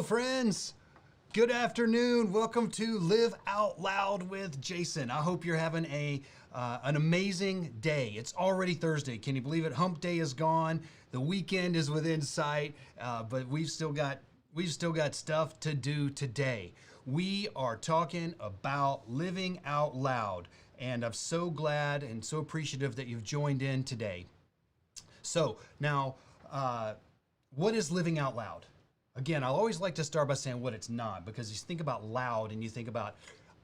friends. Good afternoon. Welcome to Live Out Loud with Jason. I hope you're having an amazing day. It's already Thursday. Can you believe it? Hump Day is gone. The weekend is within sight, but we've still got stuff to do today. We are talking about living out loud, and I'm so glad and so appreciative that you've joined in today. So now, what is living out loud? Again, I always like to start by saying what it's not, because you think about loud and you think about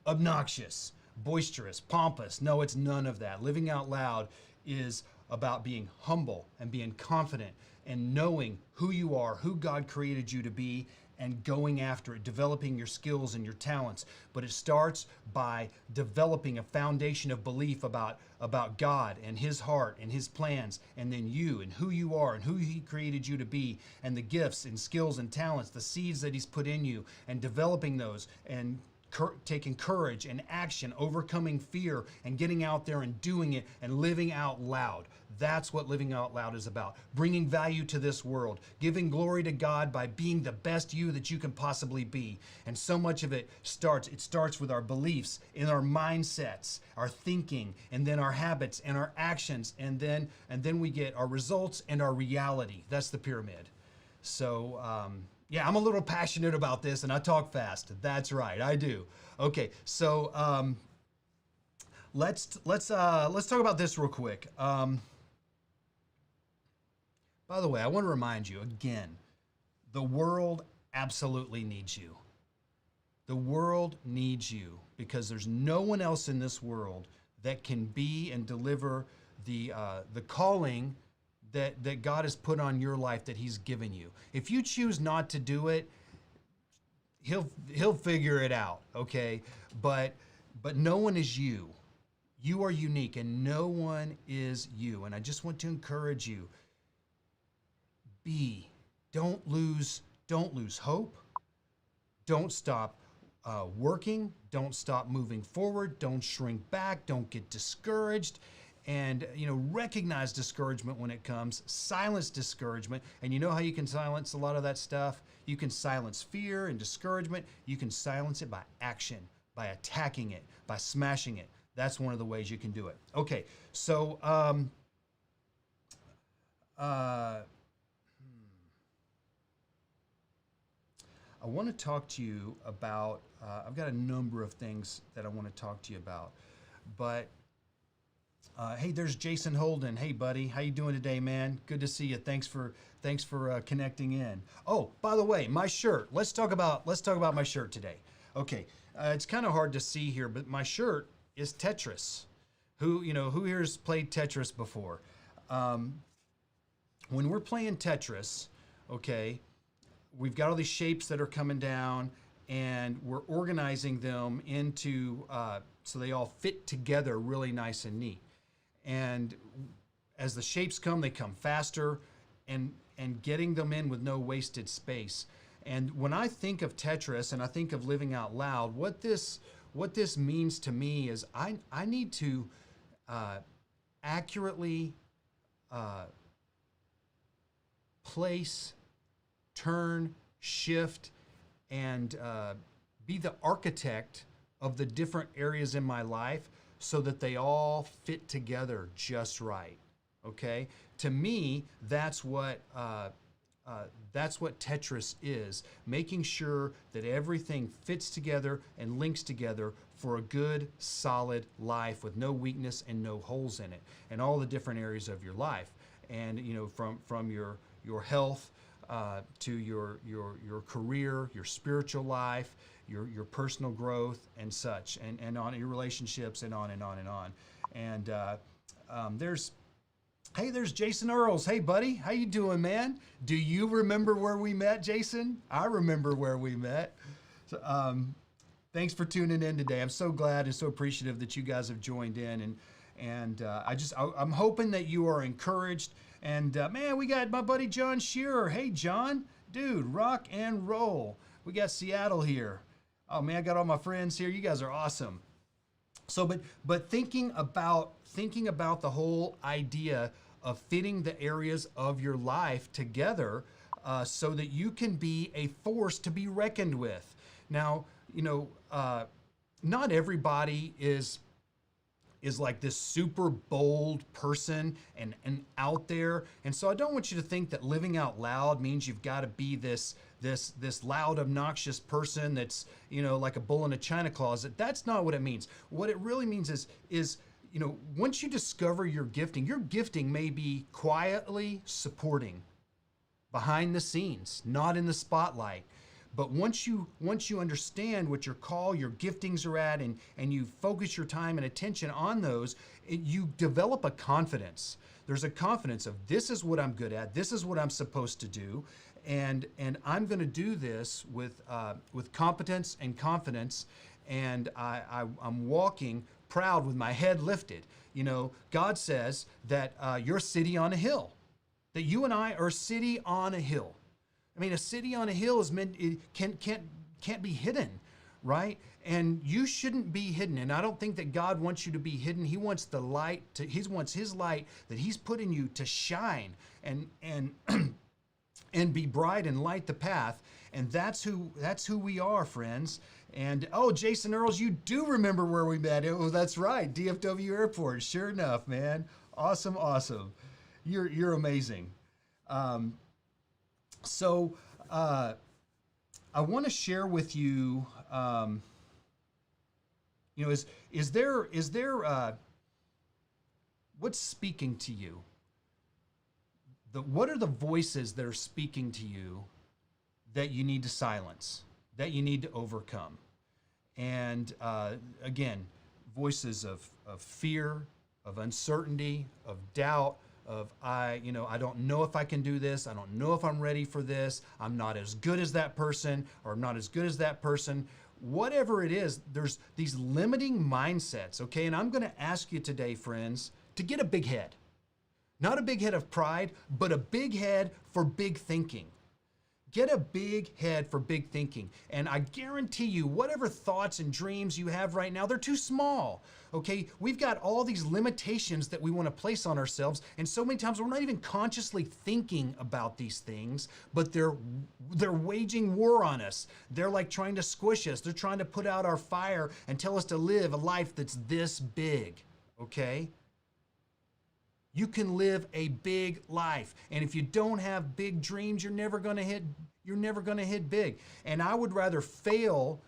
obnoxious, boisterous, pompous. No, it's none of that. Living out loud is about being humble and being confident and knowing who you are, who God created you to be, and going after it, developing your skills and your talents. But it starts by developing a foundation of belief about God and His heart and His plans, and then you and who you are and who He created you to be, and the gifts and skills and talents, the seeds that He's put in you, and developing those and taking courage and action, overcoming fear, and getting out there and doing it and living out loud. That's what living out loud is about. Bringing value to this world, giving glory to God by being the best you that you can possibly be. And so much of it starts with our beliefs, in our mindsets, our thinking, and then our habits and our actions, and then we get our results and our reality. That's the pyramid. So, yeah, I'm a little passionate about this, and I talk fast. That's right, I do. Okay, so let's talk about this real quick. By the way, I want to remind you again, the world absolutely needs you. The world needs you, because there's no one else in this world that can be and deliver the calling that God has put on your life, that He's given you. If you choose not to do it, He'll figure it out, okay? But no one is you. You are unique, and no one is you. And I just want to encourage you, don't lose hope. Don't stop working. Don't stop moving forward. Don't shrink back. Don't get discouraged. And, recognize discouragement when it comes. Silence discouragement. And you know how you can silence a lot of that stuff? You can silence fear and discouragement. You can silence it by action, by attacking it, by smashing it. That's one of the ways you can do it. Okay, so I want to talk to you about, I've got a number of things that I want to talk to you about, but hey, there's Jason Holden. Hey, buddy, how you doing today, man? Good to see you. Thanks for connecting in. Oh, by the way, my shirt. Let's talk about my shirt today. Okay, it's kind of hard to see here, but my shirt is Tetris. Who here's played Tetris before? When we're playing Tetris, okay, we've got all these shapes that are coming down, and we're organizing them into so they all fit together really nice and neat. And as the shapes come, they come faster, and getting them in with no wasted space. And when I think of Tetris and I think of living out loud, what this means to me is I need to accurately place, turn, shift, and be the architect of the different areas in my life, so that they all fit together just right. Okay? To me, that's what Tetris is. Making sure that everything fits together and links together for a good, solid life with no weakness and no holes in it, and all the different areas of your life. And from your health to your career, your spiritual life, your personal growth and such, and on your relationships, and on and on and on. And there's Jason Earls. Hey, buddy, how you doing, man? Do you remember where we met, Jason? I remember where we met. So, thanks for tuning in today. I'm so glad and so appreciative that you guys have joined in, and I'm hoping that you are encouraged. And man, we got my buddy John Shearer. Hey, John, dude, rock and roll. We got Seattle here. Oh man, I got all my friends here. You guys are awesome. So, but thinking about the whole idea of fitting the areas of your life together, so that you can be a force to be reckoned with. Now, not everybody is like this super bold person and out there. And so I don't want you to think that living out loud means you've got to be this loud, obnoxious person that's, like a bull in a china closet. That's not what it means. What it really means is once you discover your gifting may be quietly supporting behind the scenes, not in the spotlight. But once you understand what your call, your giftings are at, and you focus your time and attention on those, you develop a confidence. There's a confidence of, this is what I'm good at, this is what I'm supposed to do, and I'm going to do this with competence and confidence, and I'm walking proud with my head lifted. God says that you're a city on a hill, that you and I are a city on a hill. I mean, a city on a hill is can't be hidden, right? And you shouldn't be hidden. And I don't think that God wants you to be hidden. He wants the light He wants His light that He's put in you to shine and and be bright and light the path. And that's who we are, friends. And Jason Earls, you do remember where we met. That's right, DFW Airport. Sure enough, man. Awesome. You're amazing. So I want to share with you, is there what's speaking to you? What are the voices that are speaking to you that you need to silence, that you need to overcome? And again, voices of fear, of uncertainty, of doubt, of I don't know if I can do this. I don't know if I'm ready for this. I'm not as good as that person, or I'm not as good as that person. Whatever it is, there's these limiting mindsets, okay? And I'm going to ask you today, friends, to get a big head. Not a big head of pride, but a big head for big thinking. Get a big head for big thinking. And I guarantee you, whatever thoughts and dreams you have right now, they're too small. Okay, we've got all these limitations that we want to place on ourselves, and so many times we're not even consciously thinking about these things, but they're waging war on us. They're like trying to squish us. They're trying to put out our fire and tell us to live a life that's this big, okay? You can live a big life, and if you don't have big dreams, you're never going to hit big. And I would rather fail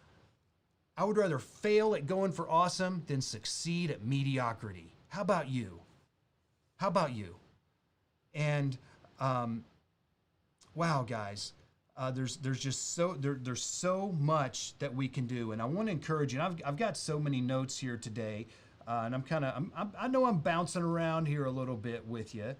at going for awesome than succeed at mediocrity. How about you? And wow, guys, there's so much that we can do, and I want to encourage you. And I've got so many notes here today, and I know I'm bouncing around here a little bit with you,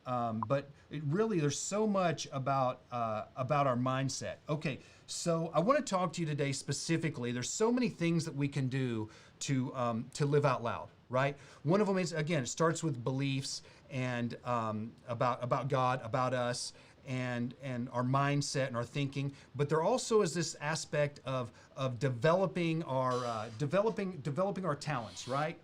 but there's so much about our mindset. Okay. So I want to talk to you today specifically. There's so many things that we can do to live out loud, right? One of them is, again, it starts with beliefs and about God, about us, and our mindset and our thinking. But there also is this aspect of developing our talents, right?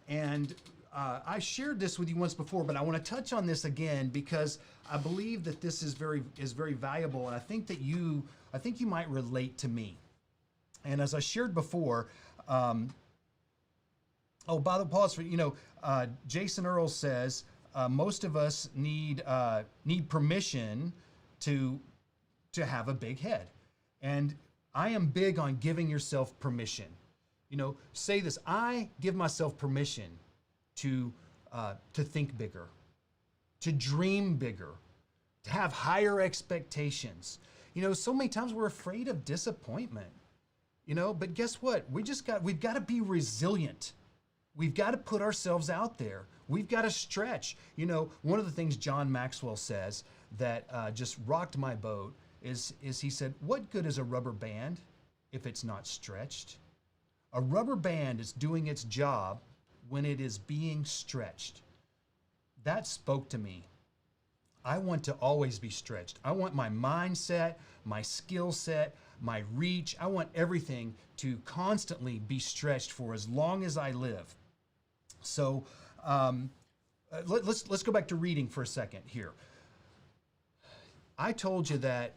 And I shared this with you once before, but I want to touch on this again because I believe that this is very valuable, and I think you might relate to me. And as I shared before, by the pause for Jason Earls says most of us need permission to have a big head, and I am big on giving yourself permission. Say this: I give myself permission to think bigger, to dream bigger, to have higher expectations. So many times we're afraid of disappointment, but guess what? We've got to be resilient. We've got to put ourselves out there. We've got to stretch. One of the things John Maxwell says that just rocked my boat is he said, what good is a rubber band if it's not stretched? A rubber band is doing its job when it is being stretched. That spoke to me. I want to always be stretched. I want my mindset, my skill set, my reach. I want everything to constantly be stretched for as long as I live. So let's go back to reading for a second here. I told you that,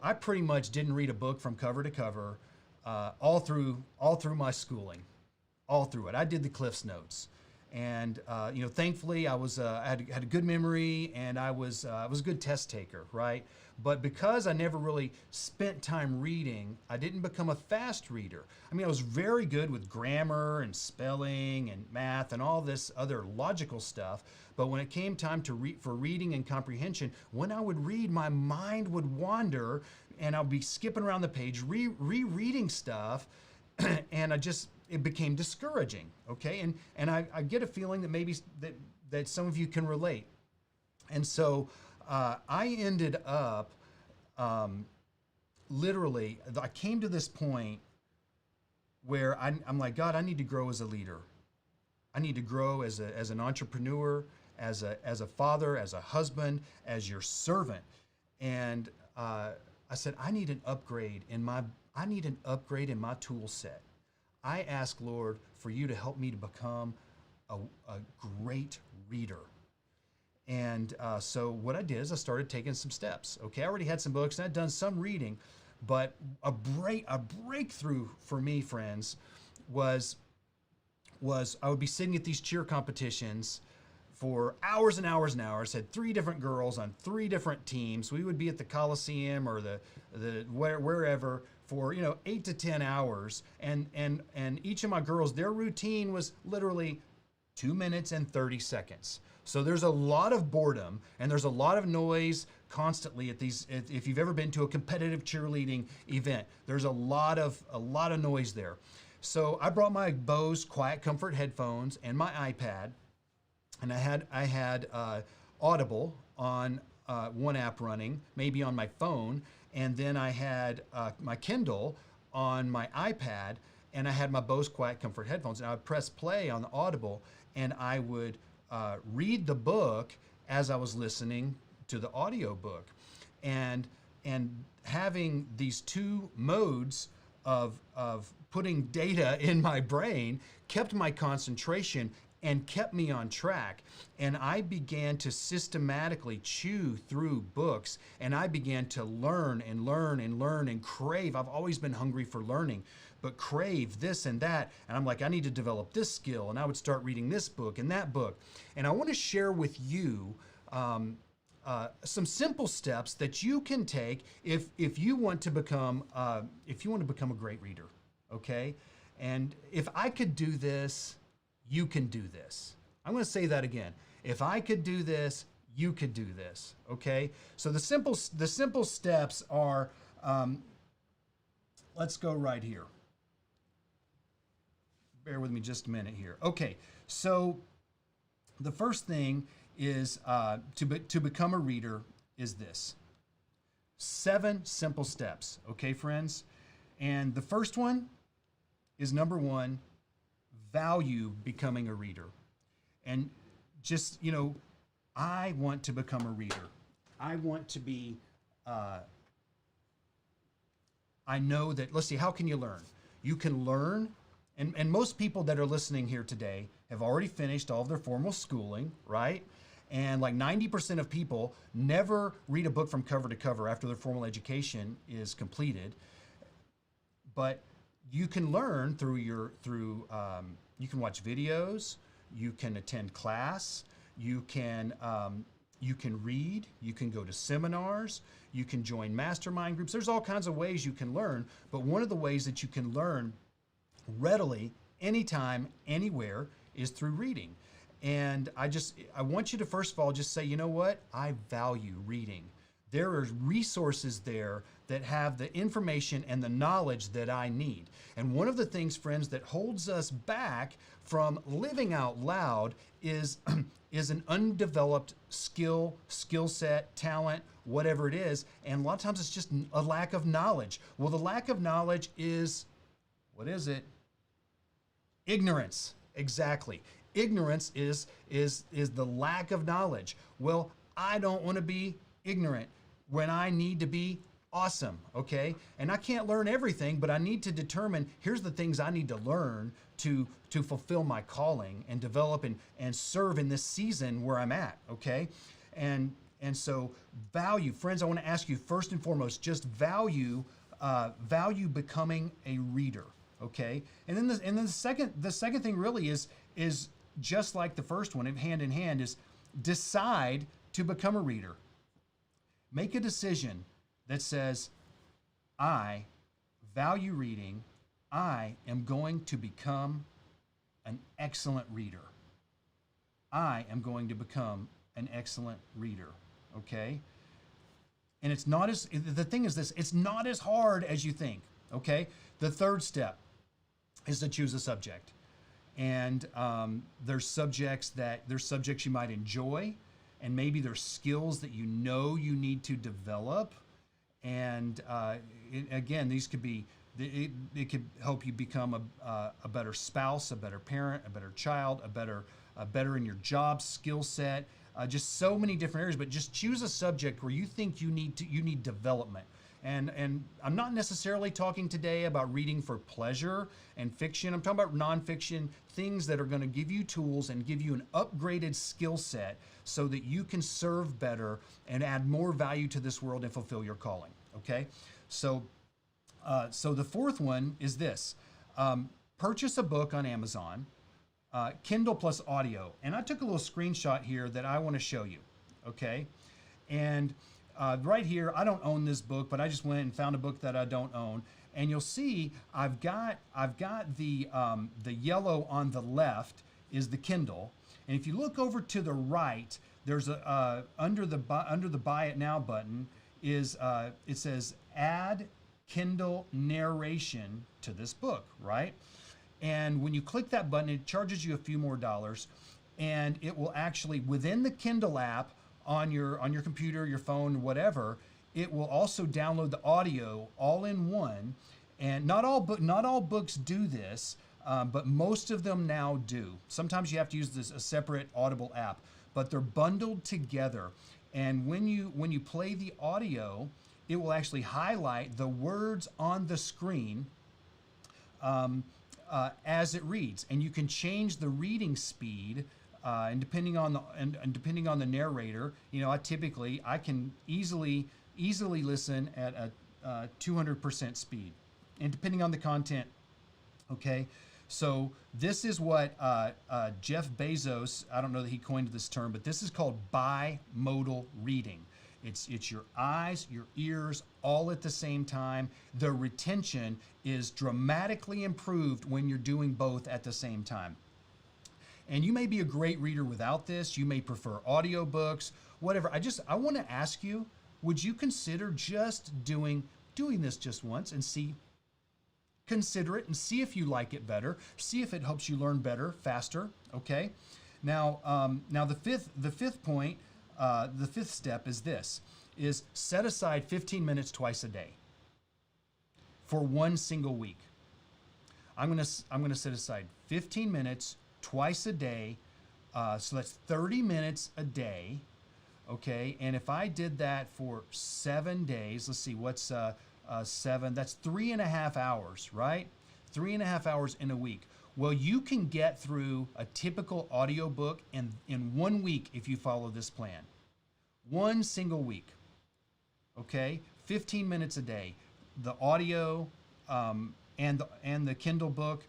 I pretty much didn't read a book from cover to cover all through my schooling, all through it. I did the Cliff's Notes, and thankfully I had a good memory, and I was a good test taker, right? But because I never really spent time reading, I didn't become a fast reader. I mean, I was very good with grammar and spelling and math and all this other logical stuff. But when it came time to read for reading and comprehension, when I would read, my mind would wander, and I'll be skipping around the page, rereading stuff, and it became discouraging. Okay, and I get a feeling that maybe that some of you can relate, and so I ended up literally. I came to this point where I'm like, God, I need to grow as a leader. I need to grow as an entrepreneur, as a father, as a husband, as your servant. And I said, I need an upgrade in my tool set. I ask, Lord, for you to help me to become a great reader. And so what I did is I started taking some steps. Okay, I already had some books and I'd done some reading, but a breakthrough for me, friends, was I would be sitting at these cheer competitions for hours and hours and hours. Had 3 different girls on 3 different teams. We would be at the Coliseum or the wherever for 8 to 10 hours, and each of my girls, their routine was literally 2 minutes and 30 seconds. So there's a lot of boredom and there's a lot of noise constantly at these. If you've ever been to a competitive cheerleading event, there's a lot of noise there. So I brought my Bose Quiet Comfort headphones and my iPad, and I had Audible on one app running, maybe on my phone, and then I had my Kindle on my iPad, and I had my Bose Quiet Comfort headphones, and I would press play on the Audible, and I would read the book as I was listening to the audio book, and having these 2 modes of putting data in my brain kept my concentration and kept me on track. And I began to systematically chew through books, and I began to learn and learn and learn and crave. I've always been hungry for learning, but crave this and that. And I'm like, I need to develop this skill. And I would start reading this book and that book. And I want to share with you some simple steps that you can take if you want to become a great reader. Okay, and if I could do this, you can do this. I'm going to say that again. If I could do this, you could do this. Okay, so the simple steps are. Let's go right here. Bear with me just a minute here. Okay, so the first thing is to become a reader is this. 7 simple steps, okay, friends? And the first one is number 1, value becoming a reader. And just, I want to become a reader. I want to be, I know that, let's see, how can you learn? You can learn, and most people that are listening here today have already finished all of their formal schooling, right? And like 90% of people never read a book from cover to cover after their formal education is completed. But you can learn through you can watch videos, you can attend class, you can read, you can go to seminars, you can join mastermind groups. There's all kinds of ways you can learn, but one of the ways that you can learn readily, anytime, anywhere, is through reading. And I want you to first of all just say, you know what? I value reading. There are resources there that have the information and the knowledge that I need. And one of the things, friends, that holds us back from living out loud is an undeveloped skill set, talent, whatever it is. And a lot of times it's just a lack of knowledge. Well, the lack of knowledge is, what is it? Ignorance. Exactly. Ignorance is the lack of knowledge. Well, I don't want to be ignorant when I need to be awesome, okay? And I can't learn everything, but I need to determine, here's the things I need to learn to fulfill my calling and develop and serve in this season where I'm at, okay? And And so value, friends, I want to ask you first and foremost, just value becoming a reader, okay? And then the second thing really is just like the first one, hand in hand, is decide to become a reader. Make a decision that says, I value reading. I am going to become an excellent reader. I am going to become an excellent reader, okay? And the thing is this, it's not as hard as you think, okay? The third step is to choose a subject. And there's subjects you might enjoy, and maybe there's skills that you know you need to develop. And again, these could be, it could help you become a better spouse, a better parent, a better child, a better in your job skill set. Just so many different areas, but just choose a subject where you think you need development. And I'm not necessarily talking today about reading for pleasure and fiction. I'm talking about nonfiction, things that are going to give you tools and give you an upgraded skill set so that you can serve better and add more value to this world and fulfill your calling. Okay, so the fourth one is this: purchase a book on Amazon. Kindle plus audio. And I took a little screenshot here that I want to show you, okay? And right here, I don't own this book, but I just went and found a book that I don't own. And you'll see I've got the yellow on the left is the Kindle. And if you look over to the right, there's under the Buy It Now button is it says add Kindle narration to this book, right? And when you click that button, it charges you a few more dollars, and it will actually, within the Kindle app on your computer, your phone, whatever, it will also download the audio all in one. And not all books do this, but most of them now do. Sometimes you have to use a separate Audible app, but they're bundled together. And when you play the audio, it will actually highlight the words on the screen. As it reads, and you can change the reading speed, and depending on the narrator, I can easily listen at a 200% speed, and depending on the content. Okay, so this is what Jeff Bezos, I don't know that he coined this term, but this is called bimodal reading. It's your eyes, your ears, all at the same time. The retention is dramatically improved when you're doing both at the same time. And you may be a great reader without this. You may prefer audiobooks, whatever. I want to ask you, would you consider just doing this just once and consider it and see if you like it better, see if it helps you learn better, faster, okay? Now the fifth point, the fifth step is set aside 15 minutes twice a day for one single week. I'm gonna set aside 15 minutes twice a day, so that's 30 minutes a day, okay? And if I did that for 7 days, let's see, what's 7? That's 3.5 hours, right? 3.5 hours in a week. Well, you can get through a typical audiobook in 1 week if you follow this plan. One single week, okay? 15 minutes a day. The audio and the Kindle book,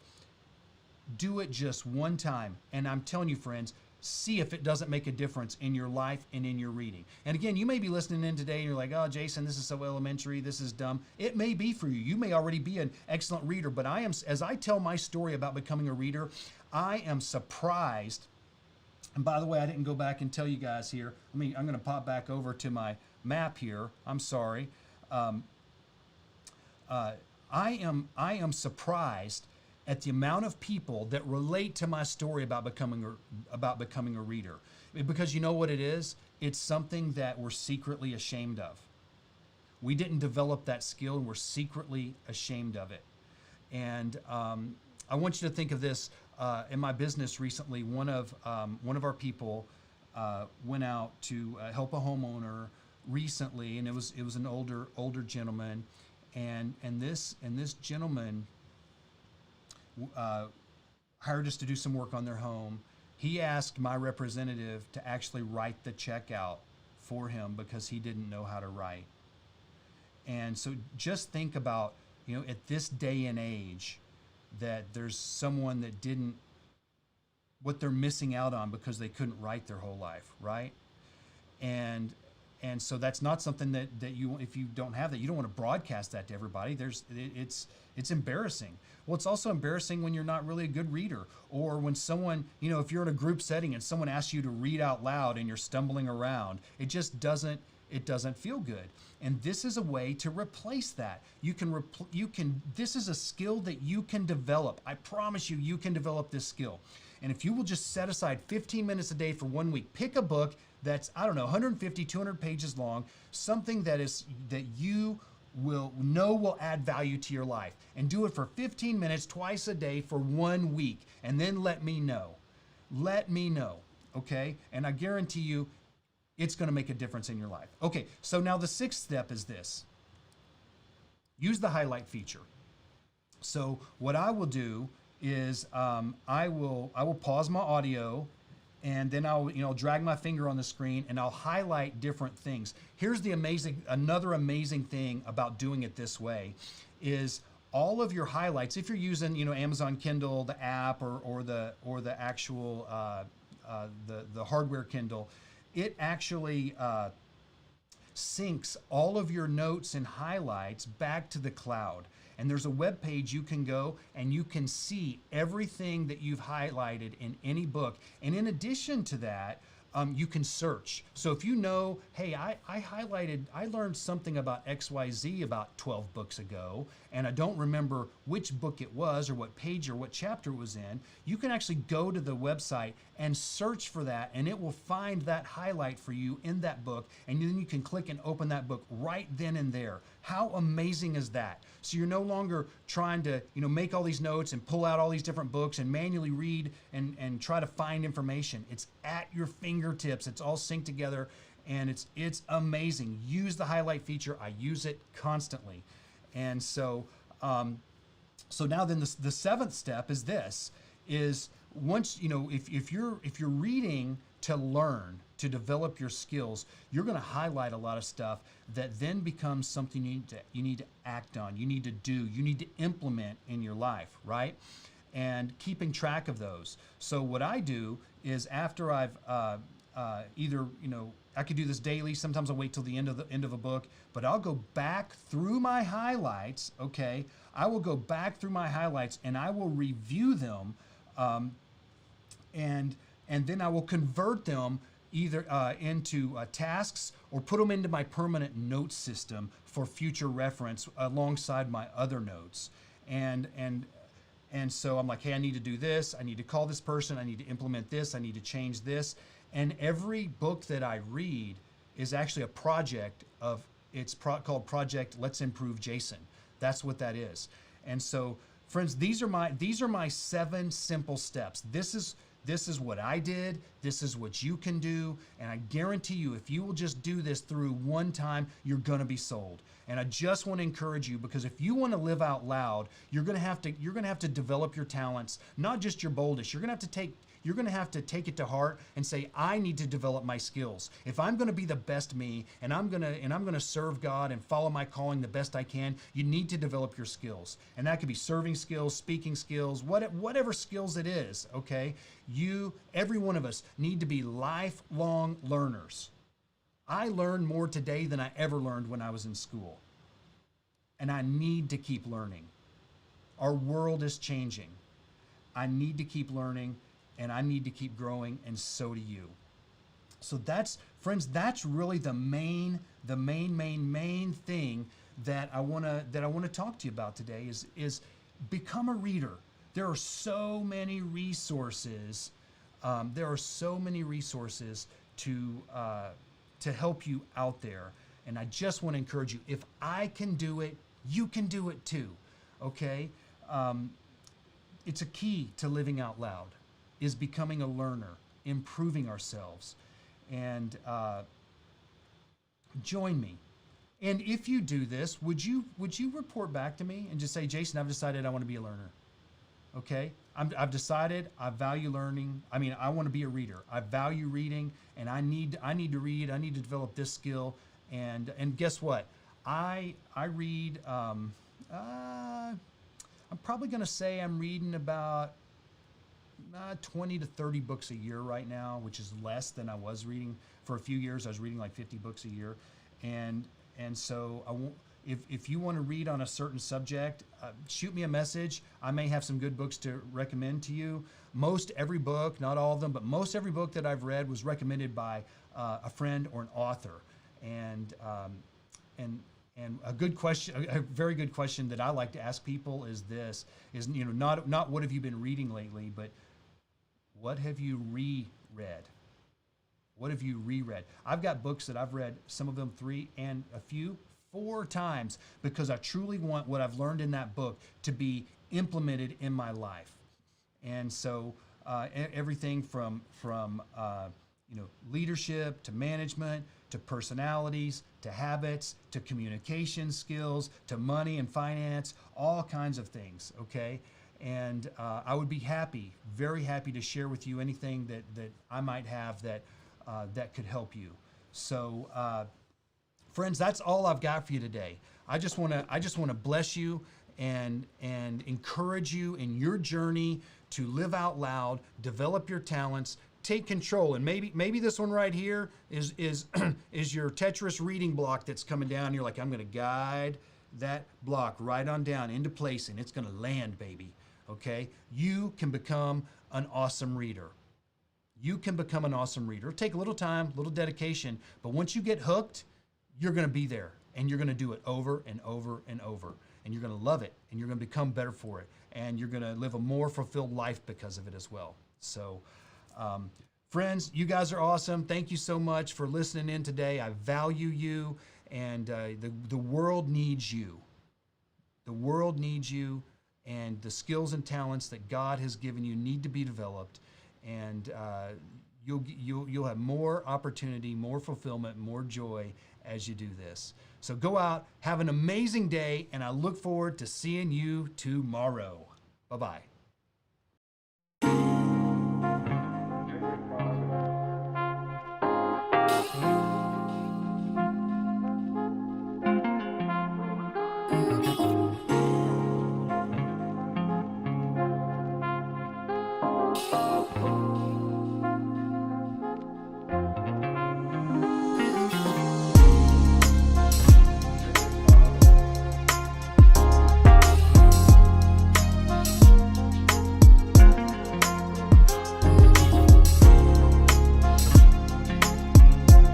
do it just one time. And I'm telling you, friends, see if it doesn't make a difference in your life and in your reading. And again, you may be listening in today and you're like, oh, Jason, this is so elementary, this is dumb. It may be for you. You may already be an excellent reader, but as I tell my story about becoming a reader, I am surprised. And by the way, I didn't go back and tell you guys here. I'm going to pop back over to my map here. I'm sorry. I am surprised at the amount of people that relate to my story about becoming a reader. Because you know what it is? It's something that we're secretly ashamed of. We didn't develop that skill, and we're secretly ashamed of it. And I want you to think of this. In my business recently, one of our people went out to help a homeowner recently, and it was an older gentleman, and this gentleman hired us to do some work on their home. He asked my representative to actually write the check out for him because he didn't know how to write. And so just think about, at this day and age, that there's someone that didn't, what they're missing out on because they couldn't write their whole life, right? And so that's not something that you, if you don't have that, you don't want to broadcast that to everybody. It's embarrassing. Well, it's also embarrassing when you're not really a good reader, or when someone, if you're in a group setting and someone asks you to read out loud and you're stumbling around, it just doesn't feel good. And this is a way to replace that. You can this is a skill that you can develop. I promise you, you can develop this skill. And if you will just set aside 15 minutes a day for 1 week, pick a book that's, 150, 200 pages long, something that you will add value to your life, and do it for 15 minutes twice a day for 1 week, and then let me know. Let me know, okay? And I guarantee you, it's going to make a difference in your life. Okay, so now the 6th step is this. Use the highlight feature. So what I will do is I will pause my audio, and then I'll drag my finger on the screen and I'll highlight different things. Here's another amazing thing about doing it this way is all of your highlights, if you're using Amazon Kindle, the app, or the actual the hardware Kindle, it actually syncs all of your notes and highlights back to the cloud. And there's a web page you can go and you can see everything that you've highlighted in any book. And in addition to that, you can search. So if you know, hey, I learned something about XYZ about 12 books ago, and I don't remember which book it was or what page or what chapter it was in, you can actually go to the website and search for that, and it will find that highlight for you in that book, and then you can click and open that book right then and there. How amazing is that? So you're no longer trying to make all these notes and pull out all these different books and manually read and try to find information. It's at your fingertips. It's all synced together, and it's amazing. Use the highlight feature. I use it constantly. And so so now then the 7th step is this, is once, if you're reading to learn, to develop your skills, you're going to highlight a lot of stuff that then becomes something you need to act on, you need to do, you need to implement in your life, right? And keeping track of those. So what I do is after I've either, I could do this daily, sometimes I'll wait till the end of a book, but I'll go back through my highlights, okay? I will go back through my highlights and I will review them, and then I will convert them either into tasks or put them into my permanent note system for future reference alongside my other notes. And so I'm like, hey, I need to do this. I need to call this person. I need to implement this. I need to change this. And every book that I read is actually a project called Project Let's Improve Jason. That's what that is. And so, friends, these are my 7 simple steps. This is what I did. This is what you can do. And I guarantee you, if you will just do this through one time, you're going to be sold. And I just want to encourage you, because if you want to live out loud, you're going to have to develop your talents, not just your boldest. You're going to have to take it to heart and say, I need to develop my skills. If I'm going to be the best me, and I'm going to serve God and follow my calling the best I can, you need to develop your skills. And that could be serving skills, speaking skills, whatever skills it is, okay? Every one of us need to be lifelong learners. I learn more today than I ever learned when I was in school. And I need to keep learning. Our world is changing. I need to keep learning, and I need to keep growing, and so do you. So friends, that's really the main thing that I want to talk to you about today is become a reader. There are so many resources. To help you out there. And I just want to encourage you, if I can do it, you can do it too, okay? It's a key to living out loud, is becoming a learner, improving ourselves. And join me. And if you do this, would you report back to me and just say, Jason, I've decided I want to be a learner, okay? I've decided I value learning. I mean, I want to be a reader. I value reading, and I need to read. I need to develop this skill. And guess what? I read. I'm probably going to say I'm reading about 20 to 30 books a year right now, which is less than I was reading for a few years. I was reading like 50 books a year, and so I won't. If you want to read on a certain subject, shoot me a message. I may have some good books to recommend to you. Most every book, not all of them, but most every book that I've read was recommended by a friend or an author. And and and a good question, a very good question that I like to ask people is this: is not what have you been reading lately, but what have you reread? What have you reread? I've got books that I've read, some of them 3 and a few 4 times, because I truly want what I've learned in that book to be implemented in my life. And so everything from leadership to management to personalities to habits to communication skills to money and finance, all kinds of things. Okay. And I would be happy, very happy to share with you anything that I might have that could help you. So, friends, that's all I've got for you today. I just want to bless you and encourage you in your journey to live out loud, develop your talents, take control. And maybe this one right here is is your Tetris reading block that's coming down. You're like, I'm going to guide that block right on down into place, and it's going to land, baby. Okay? You can become an awesome reader. You can become an awesome reader. It'll take a little time, a little dedication, but once you get hooked, you're going to be there, and you're going to do it over and over and over, and you're going to love it, and you're going to become better for it, and you're going to live a more fulfilled life because of it as well. So, friends, you guys are awesome. Thank you so much for listening in today. I value you, and the world needs you. The world needs you, and the skills and talents that God has given you need to be developed, and you'll have more opportunity, more fulfillment, more joy as you do this. So go out, have an amazing day, and I look forward to seeing you tomorrow. Bye-bye.